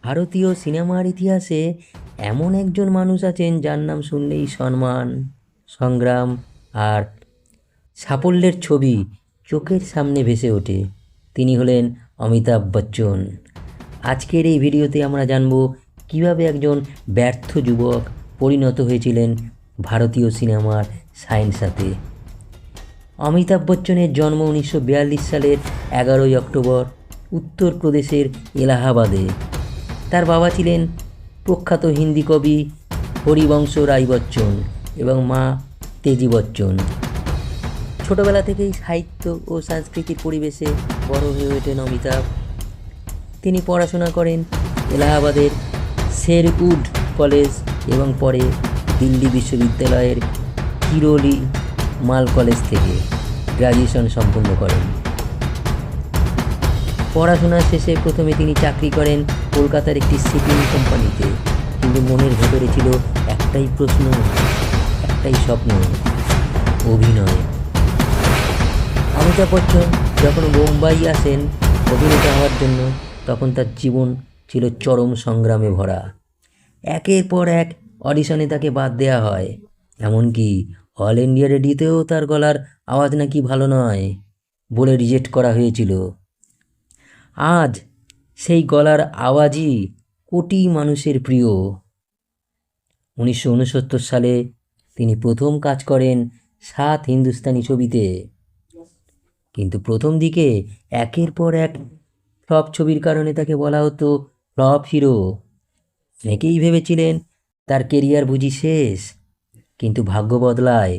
ভারতীয় সিনেমার ইতিহাসে এমন একজন মানুষ আছেন যার নাম শুনলেই সম্মান, সংগ্রাম আর সাফল্যের ছবি চোখের সামনে ভেসে ওঠে। তিনি হলেন অমিতাভ বচ্চন। আজকের এই ভিডিওতে আমরা জানব কিভাবে একজন ব্যর্থ যুবক পরিণত হয়েছিলেন ভারতীয় সিনেমার শাহেনশাতে। অমিতাভ বচ্চনের জন্ম 1942 সালের 11ই অক্টোবর উত্তরপ্রদেশের এলাহাবাদে। তার বাবা ছিলেন প্রখ্যাত হিন্দি কবি হরিবংশ রাই বচ্চন এবং মা তেজি বচ্চন। ছোটবেলা থেকেই সাহিত্য ও সাংস্কৃতিক পরিবেশে বড় হয়ে ওঠেন অমিতাভ। তিনি পড়াশোনা করেন এলাহাবাদের শেরউড কলেজ এবং পরে দিল্লি বিশ্ববিদ্যালয়ের কিরোলি মাল কলেজ থেকে গ্র্যাজুয়েশন সম্পূর্ণ করেন। পড়াশোনা শেষে প্রথমে তিনি চাকরি করেন কলকাতার একটি শিপিং কোম্পানিতে, কিন্তু মনের ভেতরে ছিল একটাই প্রশ্ন, একটাই স্বপ্ন, অভিনয়। অমিতাভ বচ্চন যখন বোম্বাই আসেন অভিনেতা হওয়ার জন্য, তখন তার জীবন ছিল চরম সংগ্রামে ভরা। একের পর এক অডিশনে তাকে বাদ দেওয়া হয়, এমনকি অল ইন্ডিয়া রেডিওতেও তার গলার আওয়াজ নাকি ভালো নয় বলে রিজেক্ট করা হয়েছিল। আজ সেই গলার আওয়াজই কোটি মানুষের প্রিয়। 1969 সালে তিনি প্রথম কাজ করেন 7 হিন্দুস্তানি ছবিতে, কিন্তু প্রথম দিকে একের পর এক ফ্লপ ছবির কারণে তাকে বলা হতো ফ্লপ হিরো। অনেকেই ভেবেছিলেন তার কেরিয়ার বুঝি শেষ, কিন্তু ভাগ্য বদলায়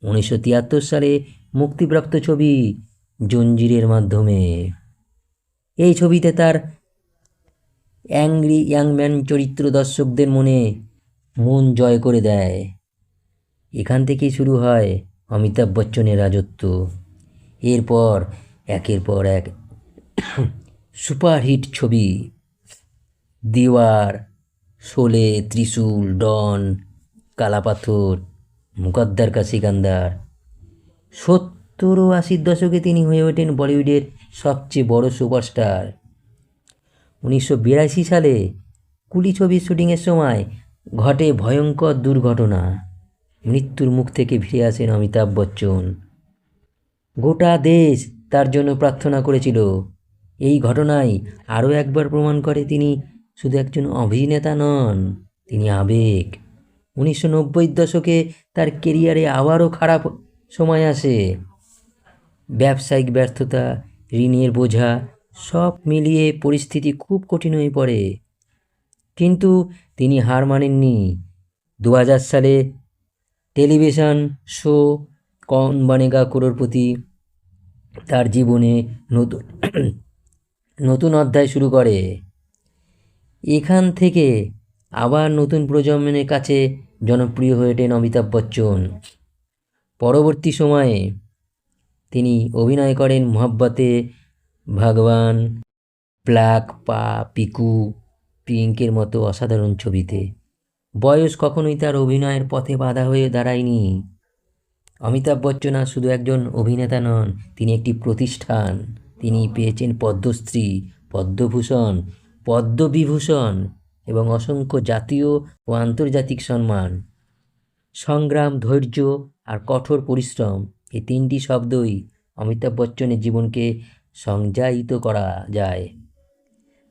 1973 সালে মুক্তিপ্রাপ্ত ছবি জঞ্জিরের মাধ্যমে। এই ছবিতে তার অ্যাংরি ইয়াং ম্যান চরিত্র দর্শকদের মন জয় করে দেয়। এখান থেকেই শুরু হয় অমিতাভ বচ্চনের রাজত্ব। এরপর একের পর এক সুপারহিট ছবি দিওয়ার, শোলে, ত্রিশূল, ডন, কালাপাথর, মুকদ্দার কা সিকান্দার। 70 ও 80-র দশকে তিনি হয়ে ওঠেন বলিউডের সবচেয়ে বড় সুপারস্টার। 1982 সালে কুলি ছবির শুটিংয়ের সময় ঘটে ভয়ঙ্কর দুর্ঘটনা। মৃত্যুর মুখ থেকে ফিরে আসেন অমিতাভ বচ্চন। গোটা দেশ তার জন্য প্রার্থনা করেছিল। এই ঘটনাই আরও একবার প্রমাণ করে তিনি শুধু একজন অভিনেতা নন, তিনি আবেগ। 1990-র দশকে তার কেরিয়ারে আবারও খারাপ সময় আসে। ব্যবসায়িক ব্যর্থতা, ঋণের বোঝা, সব মিলিয়ে পরিস্থিতি খুব কঠিন হয়ে পড়ে, কিন্তু তিনি হার মানেননি। 2000 সালে টেলিভিশন শো কৌন বনেগা করোড়পতি তার জীবনে নতুন অধ্যায় শুরু করে। এখান থেকে আবার নতুন প্রজন্মের কাছে জনপ্রিয় হয়ে ওঠেন অমিতাভ বচ্চন। পরবর্তী সময়ে তিনি অভিনয় করেন মোহব্বতে, ভগবান, ব্ল্যাক পা, পিকু, পিঙ্কের মতো অসাধারণ ছবিতে। বয়স কখনোই তার অভিনয়ের পথে বাধা হয়ে দাঁড়ায়নি। অমিতাভ বচ্চন আর শুধু একজন অভিনেতা নন, তিনি একটি প্রতিষ্ঠান। তিনি পেয়েছেন পদ্মশ্রী, পদ্মভূষণ, পদ্মবিভূষণ এবং অসংখ্য জাতীয় ও আন্তর্জাতিক সম্মান। সংগ্রাম, ধৈর্য আর কঠোর পরিশ্রম, এই 3টি শব্দই অমিতাভ বচ্চনের জীবনকে সংজ্ঞায়িত করা যায়।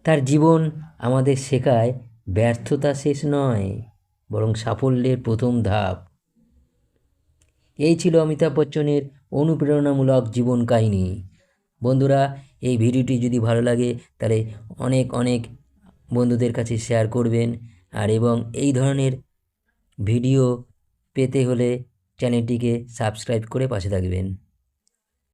তার জীবন আমাদের শেখায় ব্যর্থতা শেষ নয়, বরং সাফল্যের প্রথম ধাপ। এই ছিল অমিতাভ বচ্চনের অনুপ্রেরণামূলক জীবন কাহিনী। বন্ধুরা, এই ভিডিওটি যদি ভালো লাগে তাহলে অনেক অনেক বন্ধুদের কাছে শেয়ার করবেন, আর এবং এই ধরনের ভিডিও পেতে হলে চ্যানেলটিকে সাবস্ক্রাইব করে পাশে থাকবেন।